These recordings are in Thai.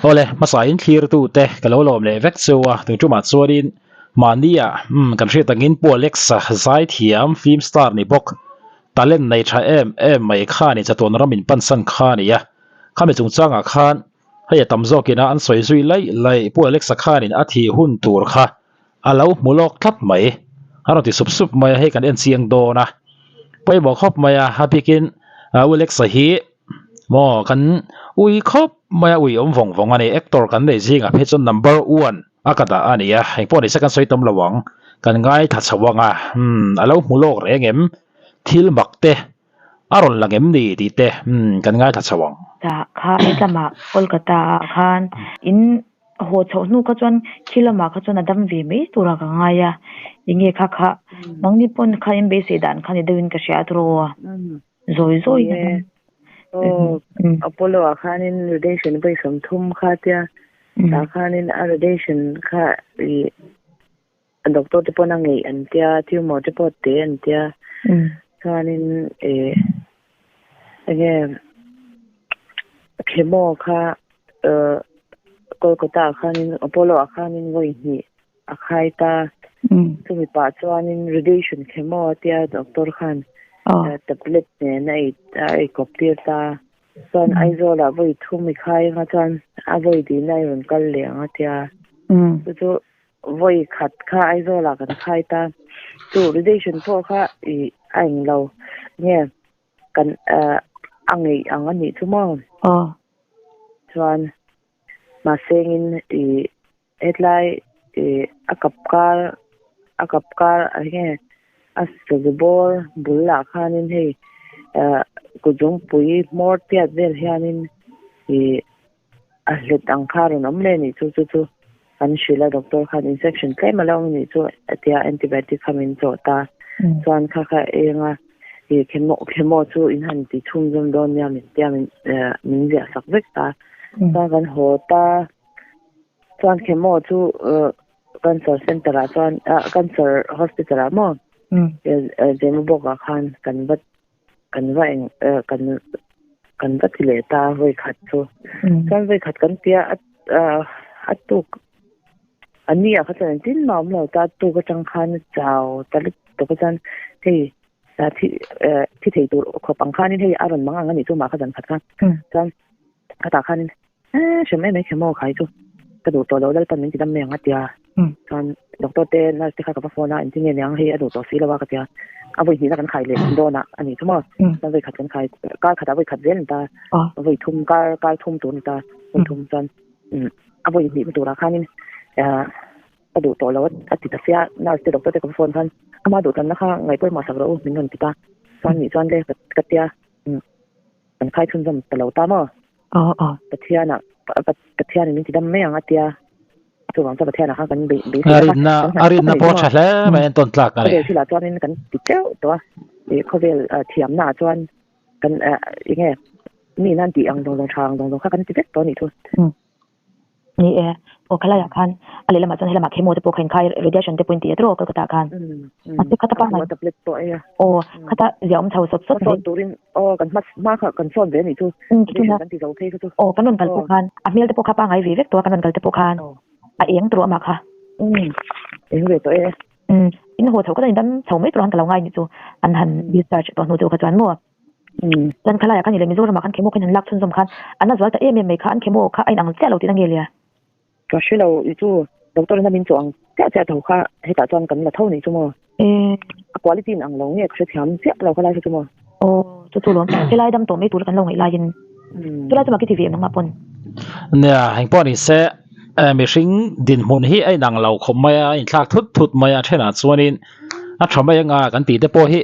ole masain thlir tu te kalolom le vek chuwa tu tuma chuanin mania kan hri tangin Alexa zai thiam film star ni bok talent nei tha em mai kha ni chaton ramin pansan kha ni ya khame chung changa khan haya tamzokina an soi zui lai Alexa khan in athi hun tur kha alo mulok thlap mai haroti sup mai he kan en chiang do na poi bo khop maya hapikin Alexa hi mo kan ui khop maya ui vong ani actor kan nei jinga phechon number 1 akata ania heng poni second soi tom lawang kan ngai tha chawanga alo mulok rengem thil makte aron langem ni ti te kan ngai tha chawang ta kha etlama kolkata khan in ho chonu ka chon khilama ka chon adam ve me tura ka ngaya inge kha nangni pon kha in be se dan khan dewin ka sha tro zoi Apollo khanin radiation bai sam thum khatia ta khanin radiation kha doctor te pon angai antia tumor te pote antia khanin again chemo kha Kolkata khanin Apollo khanin voi hi akhaita tumi pa chuanin radiation chemo tia doctor khan tablet ne nai ai koptir ta son aizola voi thumi khai nga chan avoi di nai ron kal le nga tia tu voi khat kha aizola kan khai ta tu radiation pho kha I ang lo nge kan angai angani thumo chuan ma sengin etlai akapkar nge asgabor bulla khanin hei kujung pui mortia vel hianin ahlet angkharon amle ni chu an shila doctor khan infection kai malong ni chu atia antibiotic khamin cho ta chuan kha enga chemo chu in han ti thum jom don ya min tia min ja sak vek ta kan ho ta chuan chemo chu cancer center a chuan cancer hospital a mo demo boka khan kan le ta voi khat chu kan voi khat kan pia atuk ania kha chan tin mam lo ta tu ka chang khan chao talik to ka chan hei ta thi thei tur kho pang khan ni hei aron manga ngani chu ma kha jan khat khan chan kata khan sheme me khemo khai chu ka du to lo dal pan min tidam me ngatia chan doctor te na te kha ka phone na inting ne yang hei adu to sila wa ka tia avoi hi na kan khai le do na ani chuma ta voi khat kan khai ka khata voi khat zen ta voi thum ka thum tu ni ta voi thum chan avoi hi mi tu ra khanin adu to lo ati ta sia na te doctor te ka phone khan ama du tan na kha ngai poi ma sak ro min non pita chan ni chan le ka tia kan khai thun jam ta lo ta mo pathiana min tidam me anga tia chu wang ta pathiana kha kan be arin na po thala ma en ton tlak ani thila chuanin kan ti teu to khovel thiam na chuan kan inge ni nan ti ang dong thang dong kha kan ti tek to ni thu ni o khala ya khan ale lama chan helama chemo te po khain khai radiation te point tro ko ta khan ate khata pa na tablet to o khata jam chau sot turin kan ma kha kan son ve ni thu kan ti zo the chu o kanon kal po khan a mil te po kha pa ngai ve vek to kanon kal te po khan a eng tro ma kha eng ve to in ho thau ka dam chau mai tro han kala ngai ni chu an han research to no to kha chan mo chan khala ya kan ile mi zo ma kan chemo kan lak chun jom khan ana zwal ta mai kha an chemo kha ai nang che lo ti nang gelia ka shilo itu doctor na min chuang cha thau kha he ta chuan kan la thau ni chu mo quality ang lo nge kha thiam che lo kha lai chu mo chu lom ke lai dam to me tur kan lo ngai lai in tu la chu ma ki tv nang ma pon ne heng pon ni se mi hring din mun hi ai nang lo khom maya in thlak thut maya thena chuanin a thamaya nga kan ti te po hi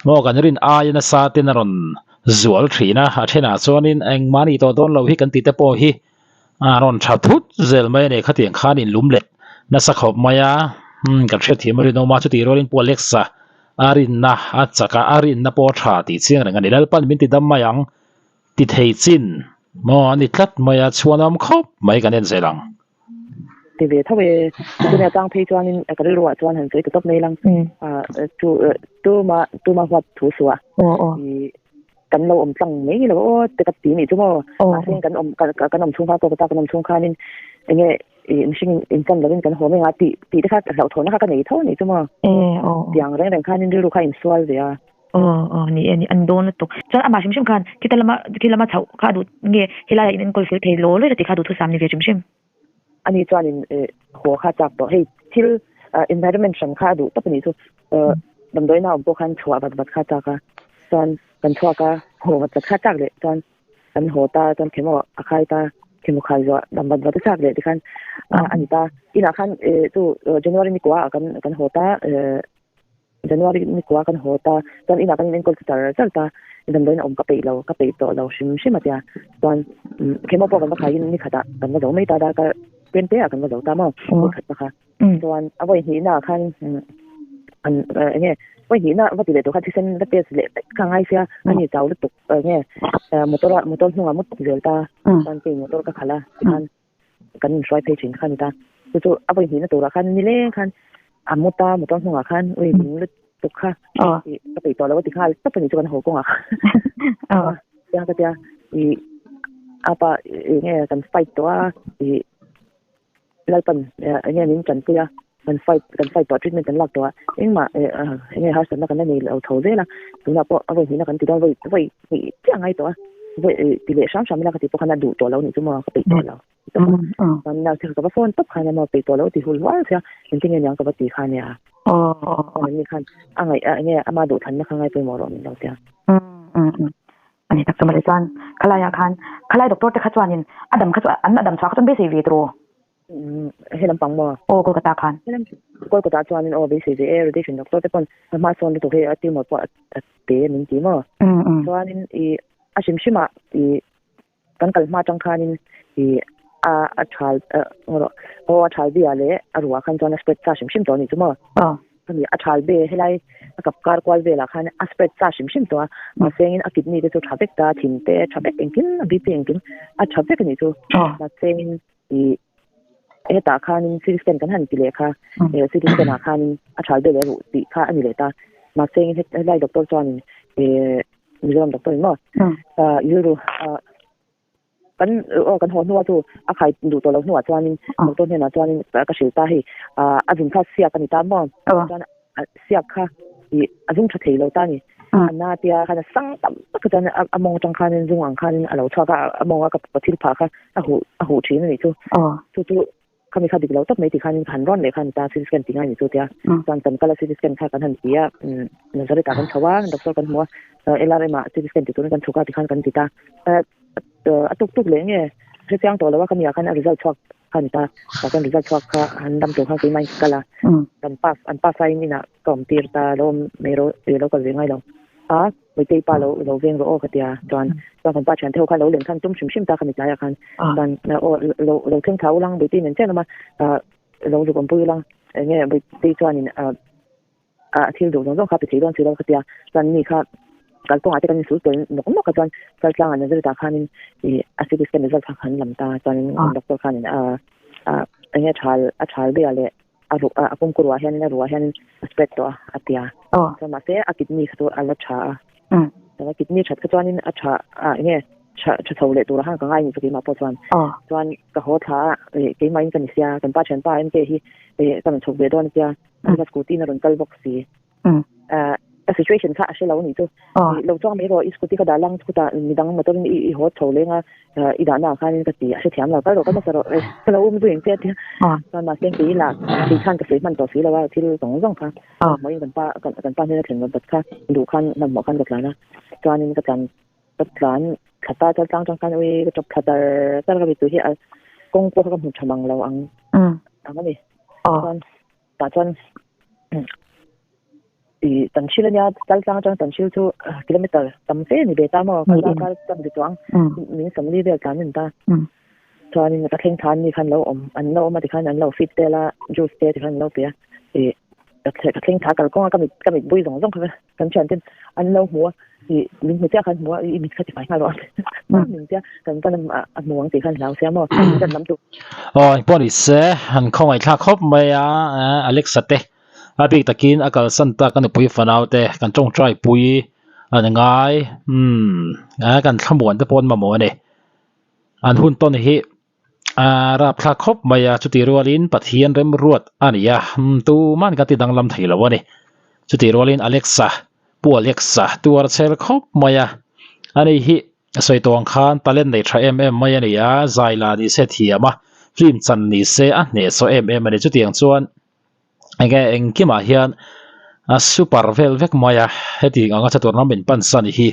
mo kan rin a ina sa tin ron zual thina a thena chuanin eng mani to don lo hi kan ti te po hi ron tha thut zel mai ne khatiang khan in lumlet na sakhop maya kan thre thi mari no ma chu ti rolin Alexa arin na achaka arin na po tha ti chiang ranga nilal pan min ti dam mayang ti thei chin mo ani tlat maya chuanam khop mai kan en zelang ti ve thawe tu na tang phei chuanin ka ri ro chuan han sei top nei lang tu ma wat thu suwa กันเราอมตั้งไม่เราโอ้แต่กับตีนี่ชั่วโมงเส้นกันอมกันอมชุ่มฟ้าตัวตากันอมชุ่มข้านี่อย่างเงี้ยไม่ใช่อินกันแล้วกันหัวไม่งาตีได้ค่ะเราทนนะคะกันไหนเท่านี้ชั่วโมงอย่างแรงข้านี่ดูข้าอินสวลเลยนี่อันโดนตุกจนอามาชิมกันคิดละมาเท่าข้าดูเงี้ยเฮลาอินกอลฟิลเทโลเลยที่ข้าดูทุกสามนี่เวชิมอันนี้จวนหัวข้าจับตัวให้ที่environment ฉันข้าดูต้องเป็นนี่ทุกดำโดยน้าพวกขันชัวบัดข้าจักจนกันชัวก็หัวบัดข้าจักเลยจนกันหัวตาจนเข็มว่าอาคายตาเข็มขาจะดำบัดจักเลยที่ขันอันนี้ตาอีน่าขันตัวJanuaryนี่กว่ากันหัวตาJanuaryนี่กว่ากันหัวตาจนอีน่ากันเป็นคนจัดตาดำโดยน้ากับไปตัวเราชิมมาเดียจนเข็มว่าพวกกันมาขายนี่ขัดกันมาเราไม่ตาก็เป็นเตะกันมาเราตามมาขัดนะคะจนเอาไว้หินน่ะขันอันเนี่ยว่าหินน่ะว่าติดตัวข้าที่เส้นแล้วเปลี่ยนเลยข้างไอ้เสียอันนี้เจ้าลูกตกเนี่ยมอเตอร์หัวมุดตกเดือดตาตอนเป็นมอเตอร์ก็ขาละกันช่วยเพจขันตาจู่เอาไปหินน่ะตัวละขันนี่เล่ขันมอเตอร์หัวขันหินลูกตกค่ะก็ไปตัวแล้วว่าติดข้าต้องเป็นจุกันหัวกงยังก็จะapaเนี่ยกันไฟตัวแล้วเป็นเนี่ยนี่จันเปียกันไฟตัวทรีทเมนต์กันหลักตัวเองมาเนี่ยหาสันนักกันได้เราโทรเลยละถึงเราพอเอาไปหินกันติดเอาไว้เจ้าไงตัวไว้ติดเลยซ้ำๆไม่ละกันติดพวกขนาดดูตัวเราเนี่ยจะมาไปตัวเราตอนนั้นที่เขาบอกว่าโฟนปุ๊บขนาดมาไปตัวเราติดหุ่นว่าเสียจริงๆอย่างกับตีขนาดเนี่ยนี่ขนาดอะไรเนี่ยมาดูทันนะข้างในไปหมดเราเนี่ยเราเสียอันนี้ตักสมัยจวนขลายอาคารขลายดรจะขจวนินอดัมขจวนอดัมสาวขจวนเบสิวีโตรเฮลัมปังบ่โกลกาตาคันโกลกาตาจวนนินโอเบสิวีเรดิชั่นดรแต่คนมาส่วนตัวเฮอติมปอเตมินติมจวนนินอาชิมะกันกัลมาจังคานินอาชาลโออาชาลเบียเลอรัวคันจวนสเปตซาชิมตัวนี้จุมkanอาชาลเบให้ไล่กับการกวาดเวลาคันอาสเปตซาชิมตัวมาเซงินอากิดนี่ตัวทับเบกตาทินเตทับเบกเองกินบีเองกินทับเบกนี่ตัวมาเซงินตาคันซีรีส์กันหันกิเลค่ะซีรีส์กันคันอาชาลเบเลยติค่ะอันนี้เลยตามาเซงินให้ไล่ดรจอนมีเรื่องดรมั้งยูโรกันหัวนัวตัวอาใครดูตัวเราหัวจวนนี่ดรเนี่ยนะจวนนี่ก็เสียตาให้อาจุนข้าเสียกันนี่ตามมั้งจวนเสียค่ะอาจุนชัดเจนเราตานี่อันน่าเดียค่ะสังต่ำก็จะมองจังคันจุงอังคันเราชอบก็มองว่ากับปฏิภาค่ะหูชี้นี่จู่เขามีข่าวดีเราต้องไม่ติดคันร้อนเลยคันตาซีรีส์กันติดง่ายนี่จู่เดียจวนจำก็แล้วซีรีส์กันค่ะกันทันทีนั่นจะได้ตากันชาวบ้านดรกันหัวอะไรมาซีรีส์กันติดตัวกันชุกติดกันติดตาตุกเลยเนี่ยเรื่องตัวแล้วว่าเขามีอาการริซัลช็อกคันตาแต่กันริซัลช็อกค่ะอันดำตัวข้างที่ไม่กันละกันป้าไซนี่นะกล่อมตีตาเราไม่รู้เราก็เรื่องไงเราไม่ตีป้าเราเรื่องเราโอ้กันเดียจวนกันป้าฉันเท่ากันเราเรื่องขั้นจุ่มชิมตากันอีกหลายคันจนเราเท่งเท้าลังไปตีเหมือนเช่นมาเราดูกันปุ้ยลังเนี่ยไปตีจวนนี่ที่ดูต้องขับไปตีโดนสีเรากันเดียจนนี่ค่ะการป้องกันที่กันสุดตัวนกกระจอนการสร้างอันนั้นจะตาคันอาศิษย์กันจะทักขันลำตาจนดรคันอันนี้ชาลเบียเลยผมกลัวเห็นรัวเห็นสเปกตัวอัตยาสมัยเสียอากิดมีตัวอัลชาแต่อากิดมีชัดกระจอนนี่อัชาเนี่ยชัดเท่าเลยตัวละห้างก็ง่ายมีสกิมาปอจวนจวนกระหัวท้าเกี่ยมันกันเสียกันป้าเชนป้าเอ็มเที่กันชกเบดอนเสียกันสกูตี้นรนกัลบ็อกซี่situation ค่ะใช่เรานี่ตัวเราจ้องไม่รออีสกุติก็ดาลังกุตามีดังมาต้นอีหัวโถเลยงะอีด่านหน้าค่ะนี่ก็ตีใช่แถมเราก็เราก็มาสระเราอุ้มตัวเองเตี้ยเตี้ยตอนมาเส้นตีหลักตีขั้นกับเสียมันต่อสีแล้วว่าที่เราต้องค่ะไม่กันป้าที่เราถึงกันบัดค่ะดูขั้นนำหมอขั้นกับหลานนะตอนนี้ก็จันกับหลานขัดตาจังกันเอาก็จบขัดตาก็ไปตัวที่กงพวกเขาหุ่นฉมังเราอังนี่ตอนตันชิลเนี่ยจัลจังตันชิลทุกิโลเมตรตั้มเส้นนี่เบต้ามอก็ตั้มดิจวงมีสมัยเดียวกันนี่ตาตอนนี้ก็เข่งทานนี่คันเราอันเรามาที่คันอันเราฟิตเตล่าจูสเตที่คันเราเปียก็เข่งทานก็มีบุยสองกันเช่นที่อันเราหัวลิ้นหัวเจ้าคันหัวมีข้าจะไปข้างรถลิ้นเจ้ากันหมวงตีคันเราเสียมอกันน้ำตุพอดีเสียหันเข้าไอ้ข้าครบไหมอเล็กซ์เต้อาบิกตะกินอากาศสันตากันปุยฝันเอาแต่กันจงใจปุย อันง่ายกันขมวนตะปนมาหมอเนี่ยอันหุ่นต้นเหรับพลาคบมายาจุติรัวลินปัทเทียนเริ่มรวดอันนี้ตูมันกันติดังลำไทยแล้ววะเนี่ยจุติรัวลินอเล็กซ่าปัวอเล็กซ่าตัวเซลคบมายาอันนี้ฮิสวยตัวข้างตะเล่นในทรายมายาเนี่ยใจลาดิเซทียมาฟิล์มจันนิเซอันเนี่ยโซมันจุติอย่างส่วนไอ้แกเองกี่มาเฮียนซูเปอร์เวลเวกมายาเฮติงก็จะตัวน้ำเป็นปันสันฮี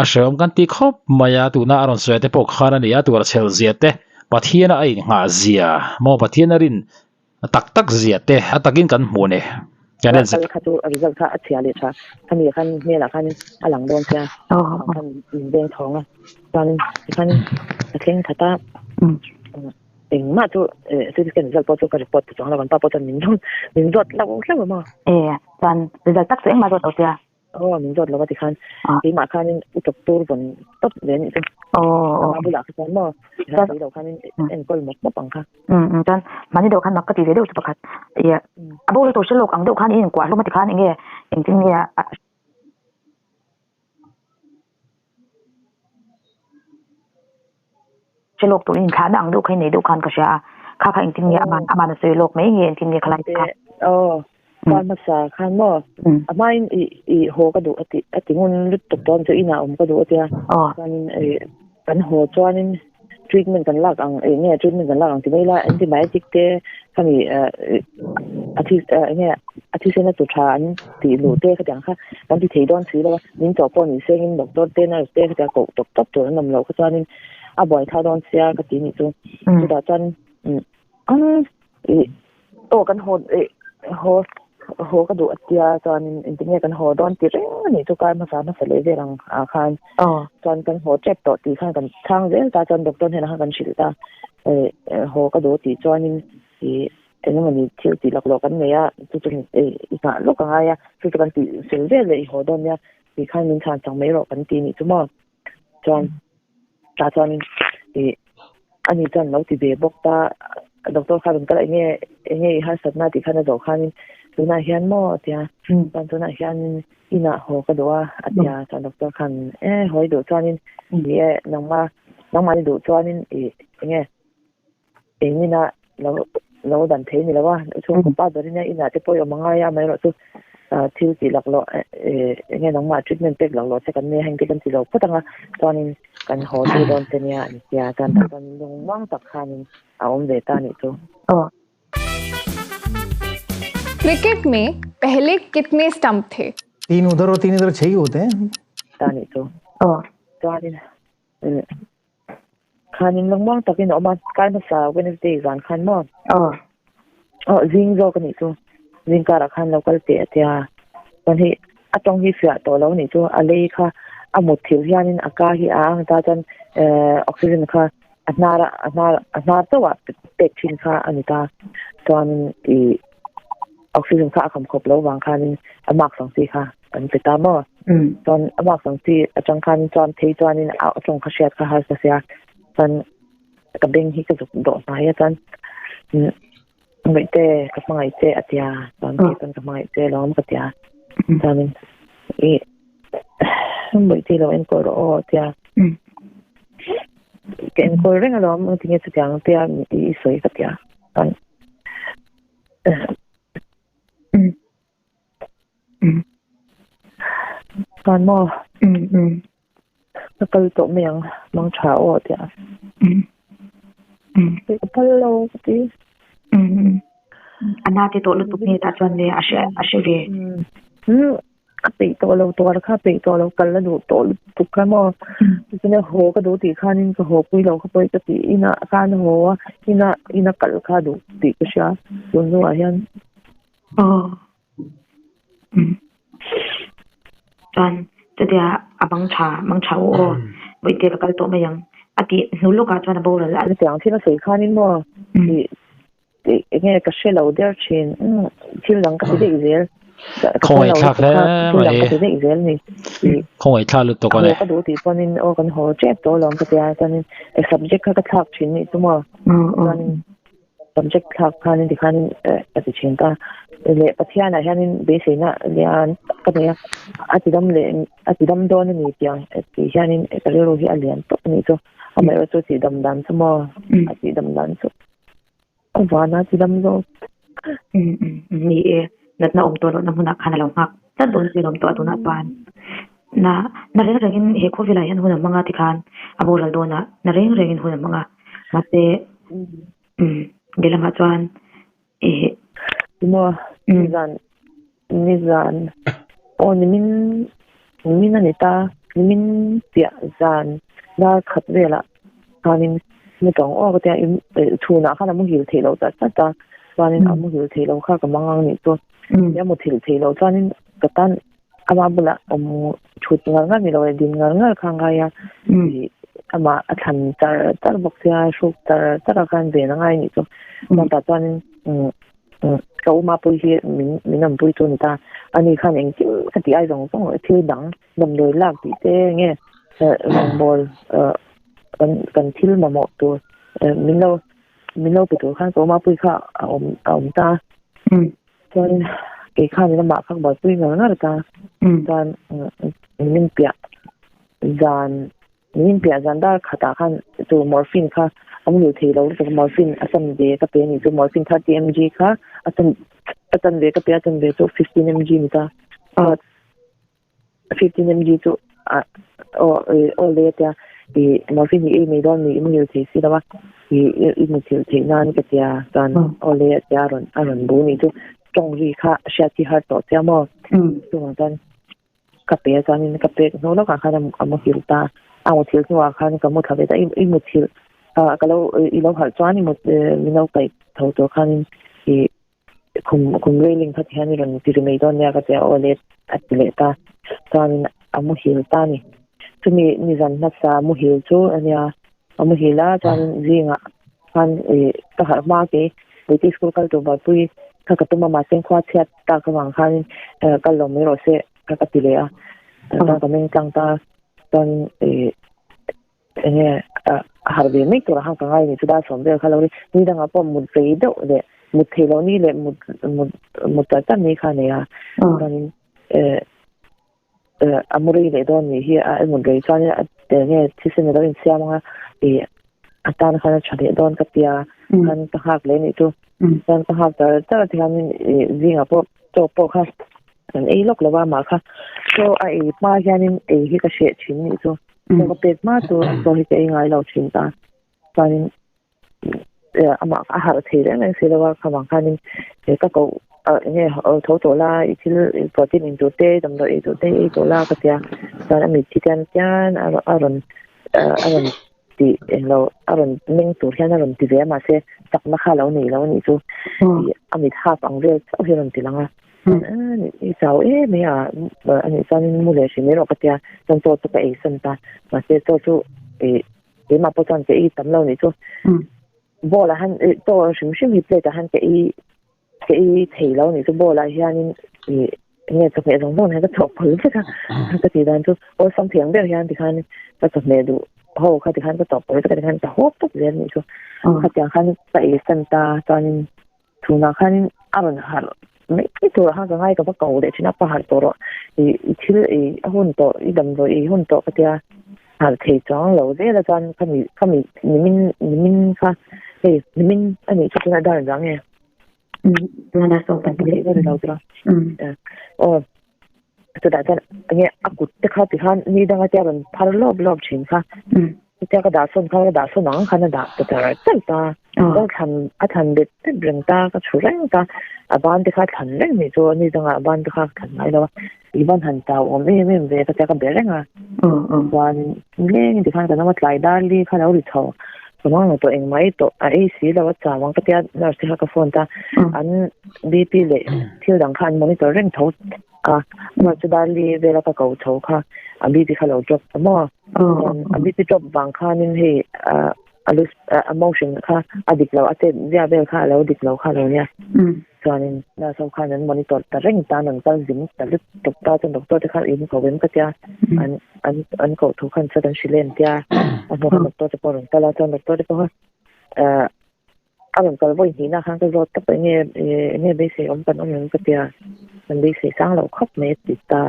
เชื่อมกันที่คบมายาตัวน่าอารมณ์สวยแต่พวกข้านี่ยตัวเซลเซียเตปัทเทียนไอ้หาเซียมอปัทเทียนรินตักเซียเตตักินกันหมดเนี่ยแค่นั้นสิข้าตัวริซัลข้าอัจฉริยะท่านมีขั้นนี่แหละขั้นหลังโดนเสียท่านเด้งท้องตอนขั้นเข่งขัดตาเองมาตัวสิ่งที่กันริซัลพอตัวกระปุกตัวเราวันป้าพอตัวมินจดเราแค่ว่าตอนริซัลตักเสียงมาตัวเสียมินจดเราก็ที่ขั้นที่มาขั้นอุตบตัวบนต๊อบเรียนนี่มาบุหรี่ขั้นมั่วแล้วเราขั้นเอ็นก็หมกปังค่ะจนมันนี่เดี๋ยวขั้นมักกะตีเดี๋ยวจะประคัดอาบุเราตัวเชลล์อังเดี๋ยวขั้นนี้กว่าลูกมาที่ขั้นอย่างเงี้ยจริงเนี่ยเชลล์ตัวนี้ขั้นอังเดี๋ยวขั้นไหนเดี๋ยวขั้นก็เสียข้าจริงเนี่ยอามันเสียโลกไม่เงี้ยจริงเนี่ยใครกันตอนภาษาขั้นมั่วไม่โหก็ดูอติงุนลุดตกตอนจะอินาก็ดูเดียกันโหจวนนี่ทรีทเมนต์กันลากอังเนี่ยทรีทเมนต์กันลากอังที่ไม่ละอันที่หมายจิกเต้ถ้ามีอาทิเนี่ยอาทิเซนตุชานตีหลูเต้เขาอย่างค่ะตอนที่เทดอนซื้อแล้วนิ่งจอปอนี่เซ็งดอกต้นเต้น่ะเต้เขาจะกดตบตัวนั้นเราก็จวนนี่บ่อยท่าดอนเสียก็ตีนี่ตัวจุดจวนโตกันโหก็ดูอัตยาจอนอินเทอร์เน็ตกันโหดอนติเร่นี่ทุกการภาษามาเสลเวรังอาคารจอนกันโหเจ็บต่อตีข้างกันช่างเวลตาจอนดอกต้นเห็นข้างกันชิลตาโหก็ดูตีจอนินตีนั่นมันที่ตีหลอกกันเนี่ยทุกจนอีกอ่ะลูกกันอะไรทุกจนตีเสลเวเลยโหดอนเนี่ยตีข้างนินทานจังไม่หลอกกันตีนี่ทุกมั่งจอนตาจอนอันนี้จอนเราตีเบบกตาดอกต้นข้าเป็นก็อะไรเงี้ยฮัสซัดนาตีข้างดอกข้างนี่ตัวน่าเฮียนมั่วเดียตอนตัวน่าเฮียนอินาโหก็ดูว่าอาจจะตอนดอกตัวคันหอยดูจอนินน้องมาดูจอนินเงี้ยนะเราดันเทนี่แล้วว่าช่วงคุณป้าตัวนี้อินาจะป่วยมังง่ายไหมหรอตัวที่จีหลักหล่อเงี้ยน้องมาทรีทเมนต์เป็กหลักหล่อใช้กันเนี่ยให้กินกันจีหล่อเพราะตั้งตอนนี้กันโหดูโดนเตียยาการตอนลงว่างตักคันเอาเดต้านี่ตัวक्रिकेट में पहले कितने स्टंप थे 3 उधर और 3 इधर 6 ही होते हैं तानी तो खानिन लंगमang takin oma kai ma sa Wednesday zan khan mo zing zo kan ni tu zing kara khan local te atia kan hi atong hi fia to lo ni tu ale kha amut thil hianin aka hi ang ta chan oxygen kha anar to wa pek thin kha anita ton oxygen ค่าคำครบแล้ววางคันมักสองสีค่ะเป็นไปตามว่าตอนมักสองสีจังคันจอนเทจอนนี่เอาจงขยับค่ะเสียตอนกับเด้งที่กระจุกโดดมาตอนไม่เจกับไม่เจอัตยาตอนที่ตอนกับไม่เจล้อมกับยาตอนนี้ไม่เจเราเอ็นโกโรอัตยาเอ็นโกโรเรื่องล้อมบางทีเนี่ยสักอย่างอัตยามีสวยกับยาตอนตอนมอแล้วก็ตัวเมียงมังชาโอเดียไปกับพะโล้สิอันน่าจะตัวลุตุกนี่ตัดวันเลยอาเชเวปีตัวเราตัวละค่าปีตัวเรากันแล้วดูตัวตุกแค่มอจะเนี่ยโหก็ดูตีข้านี่ก็โหปุยเราเข้าไปก็ตีอินะการโหอินะกัดค่าดูตีก็ช้าส่วนนู้นยันจนจะเดี๋ยวมังชาโอ้ไปเดี๋ยวก็ตัวมายังอดีตหนูลูกอาจารย์บอกเลยละเสียงที่เราสื่อข้านี่มั่วเนี่ยก็เชื่อเราเดี๋ยวเช่นที่หลังก็ได้อีกแล้วคงไอ้ทักแล้วไม่ได้อีกแล้วนี่คงไอ้ทักลุตัวก็เลยก็ดูที่ตอนนี้โอ้กันหัวเจ็บตัวลองก็จะตอนนี้ไอ้ subject ก็ทักชิ้นนี่ตัวมั่วตอนนี้ subject khanin dikhanin ati ta le pathiana hianin besina lian kapaya atidam don ni piang ati hianin etarero hi alian to ni to amero to ti dam dan samo ati dam dan so wana ti dam do ni natna to lo namuna khana lo ngak ta don si lom to atuna pan na reng he ko vila yan huna manga tikhan abol do na reng huna manga mate gelama chuan mo nizan on min anita min pia zan da khat vela kanin mutong o ka thuna khana mu hil thelo ta kanin amu hil thelo kha ka mangang ni to ya mu thil thelo kanin katan ama bula chut ngar ni lo din ngar khanga ya ama athan tar bokya shuk tar kan be na ngai ni to ma ta kanin ka uma pui hi minam pui tu ta ani khan eng chi ka ti ai rong song thi dang dam loi lak ti te nge long bol kan thil ma mo tu minlo pu tu khan ka uma pui kha om ta chuan ke khan ni ma khak ba pui ngar ta dan min pia zan da khata khan tu morphine kha amu thelo to morphine asam de ka pe ni to morphine 30 mg kha atan de ka pe atan de to 15 mg mi ta 15 mg to o le ta di morphine e me don ni mu thi si da wa i mu thi na ni ka tia tan o le ta aron bu ni to tong ri kha sha ti har to ta mo to tan ka pe ta ni ka pe no lo ka kha amu hi ta amu thil ni wa kha ni ka mu tha be ta i mu thil kalau ilo hal chuan ni minau kai tho to khan i khum railing kha thian ron ti me don ya ka te ole atile ta chuan amu hil ta ni tumi ni zan na sa mu hil chu ania amu hila chuan zinga khan ta har ma ke ti school kal to ba pui ka ka tuma ma seng khwa chat ta ka wang khan kal lo me ro se ka tile a ta ka men tang ta chuan har ve mai to ha ka ngai ni chuda som de khalori ni danga po mut rei do de mut thelo ni le mut ta ni kha ne ya kanin amuri le don ni hi a mut rei chan ya de ne thisen do in siama atan khana chade don ka pia kan ta hak le ni tu kan ta hak ta thian ni zinga po to po kha an ei lok lawa ma kha so ai ma hianin hi ka she chin ni tuก็เป็ดมาตัวที่จะยังไงเราชิมตาตอนนี้อามาอาหารเที่ยงนั่นสิแล้วว่าขบางครั้งนี่ก็เนี่ยทั้งตัวละอีกที่โปรตีนตัวเต้ดำตัวตัวละก็จะตอนนั้นมีที่กันอารมณ์ที่เราอารมณ์นิ่งตัวแค่อารมณ์ที่เรียมาเสียจับมาฆ่าเราหนีตัวอามีท่าฟังเรื่องเอาเรื่องที่ลังอ่ะนี่สาวไม่อันนี้ตอนนี้มูลนิธิไม่รู้ก็จะต้องตัวไปสันตามาเสียตัวมาประจันจะตำเรานี่ตัวบ่ละฮันตัวชิมมีเปลือกฮันจะเที่ยวนี่ตัวบ่ละฮันเนี่ยจะเป็นตรงนั้นก็จบผลใช่ไหมก็ตีดันตัวโอ้สัมผัสเดียวฮันที่ฮันก็จะไม่ดูโอ้เขาที่ฮันก็จบผลก็ที่ฮันจะฮอปปุ๊บเรียนนี่ตัวเขาจะฮันไปสันตาตอนทุนฮันอารมณ์ฮันไม่ตัวห้างก็ง่ายกับว่าเก่าเด็กชนะประหารตัวอีที่หุ่นโตอีดำโตอีหุ่นโตก็จะหาเทจังเราเนี่ยอาจารย์เขามีนิมินค่ะนิมินอันนี้จะได้ยังไงนั่นน่ะส่งไปเลยเราจะโอ้จะได้จะเนี่ยอากุตเขาที่เขานี่ดังจะเป็นพาร์ลอบชินค่ะที่ก็ด่าส่วนเขาก็ด่าส่วนน้องเขาเนี่ยด่าแต่ใจตาก็ทำเด็ดเรื่องตาก็ช่วยเรื่องตาบ้านที่เขาทำเรื่องนี่ตัวนี่ดังบ้านที่เขาทำอะไรแล้วอีบ้านหันเจ้าไม่เวก็จะก็เบรง่ะวันเลี้ยงที่เขาจะนำมาไล่ดาลีเขาเอาดิเขาสมองตัวเองไม่ตัวสีแล้วว่าจ้าวันก็จะนั่นที่เขาก็ฟ้องตาอันบีพีเลยที่ดังคันมอนิเตอร์เร่งเขามาจะดาลีเวลาก็เขาค่ะบีพีเขาเราจบมั่วบีพีจบบางคันนี่emotion ค่ะดิกเราอาจจะเรียกเบลค่ะแล้วดิกเราค่ะเราเนี่ยส่วนน่าสำคัญนั้นมอนิเตอร์แต่เร่งตาหนังตาจิ้มแต่ลึกตกตาจนตกตัวที่เขาอินเขาเว้นก็จะอันเขาทุกคนแสดงชิเลนที่อันนั้นตกตัวจะปวดตาเราจนตกตัวที่เขา aron kal voi hi na khang ka rot ta pe nge be se om kan om nang patia man be se sang lo khop me ti ta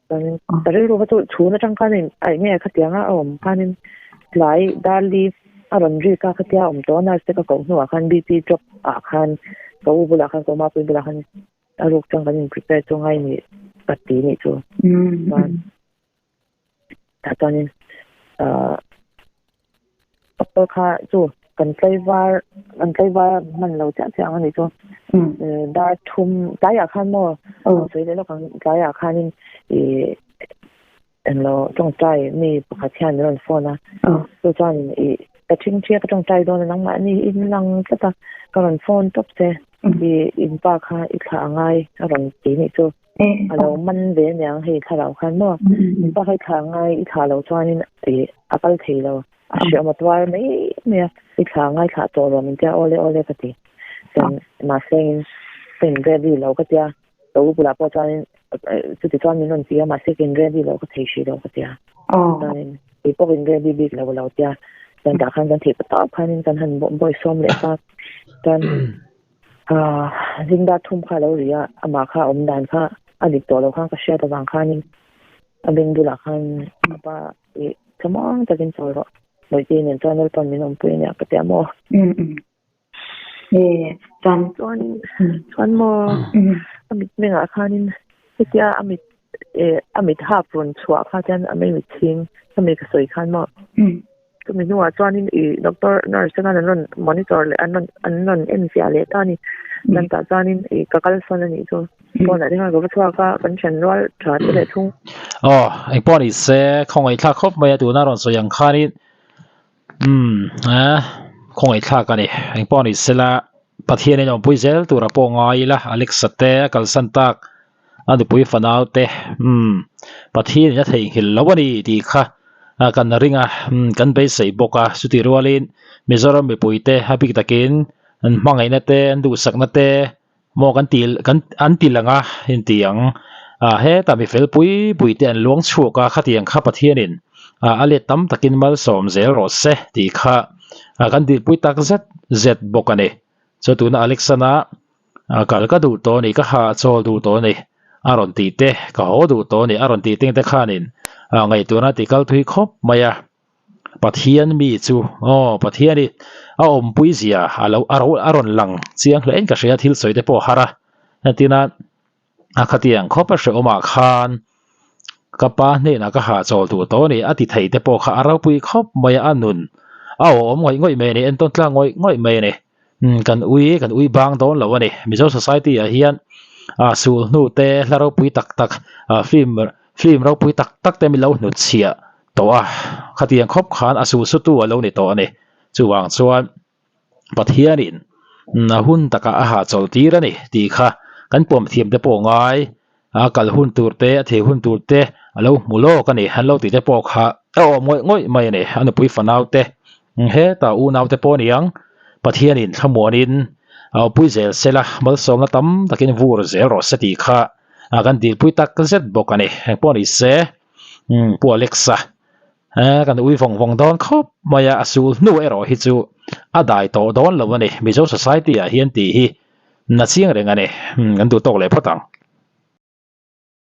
kan tare ro to chu na chang kan ai nge khatia nga om kanin lai dal li aron ri ka khatia om to na se ka ko nu khan bp drop a khan ko bula khan ko ma pe bula khan arok chang kan prepare to ngai ni pati ni chu ta tanin upper kha chu kan tlaiwar man lo cha chang ani chu dar thum ta ya khan mo sei le lo kan ta ya khanin en lo tong tai mi pakha thian ron phone na so chuan ta thing thia ka tong tai don nang ma ni in lang ta ka ron phone top se in pa kha I kha ngai ron ti ni chu alo man ve nyang hei kha lo khan mo in pa khai kha ngai I kha lo chuan in akal thei lo asya matwar mai me I kha ngai kha to ro min ja ole ka ti sen ma sen ready lo ka tia to bula po chuan chu ti chuan min non tia ma second ready lo ka thei shi lo ka tia then ipo in ready big lo tia dan da khan kan thei pa ta khanin kan han boy som le pa kan zinda thum kha lo ria ama kha om dan kha adik to lo khan ka share ta wang khanin abeng dula khan pa kamang takin soro moi ti nen channel pan min om pu nya ka tia mo chuan mo amit menga khanin tia amit ha prun chua kha jan ami mi thing ami ka soi khan mo to mi nuwa chuanin doctor nurse kan non monitor le anon NCA le ta ni dan ta chuanin kakal son ani chu pon ari ha go chua ka kan chen rol tha te le thung ai pon I se khong ai thla khop mai tu na ron so yang khanin khong ai thla ka ni ai pon I se la pathian en pui zel tu ra po ngai la Alexa te kal san tak adu pui fanau te pathian ya thei hil lawani ti kha kan ringa kan be sei boka suti rualin Mizoram be puite happy takin an mangai na te an du sak na te mo kan an tilanga in tiang he ta mi fel pui te an luang chu ka khatiang kha pathianin ale tam takin mal som zel ro se ti kha kan dil pui tak zet bokane so tu na Alexana kal ka du to ni ka ha chol du to ni aron ti te ka ho du to ni aron ti ting te khanin ngai tu na ti kal thui khop maya pathian mi chu pathiani om pui zia aron lang chiang len ka ria thil soi te po hara tina khatiang khopa she oma khan kapa ne na ka ha chol tu to ni ati thei te po kha arau pui khop maya anun om ngoi me ni en ton tla ngoi me ni kan ui bang don lo ani Mizo society a hian sul nu te hlaro pui tak film ro pui tak te mi lo nu chia to khatiang khop khan asu su tu lo ni to ani chuwang chuan pathianin na hun taka ha chol tir ani ti kha kan pom thiam te po ngai kal hun tur te the hun tur te alo mulo kani hanlo ti te po kha ngoi mai ni an pui fanau te he ta u nau te po niang pathianin thamonin pui zel sela mal som na tam takin vur zel ro seti kha kan dil pui tak zet bokani pon I se pu Alexa kan ui vong don khop maya asul nu ero hi chu adai to don lo ani Mizo society a hian ti hi na chiang reng ani kan du tok le photang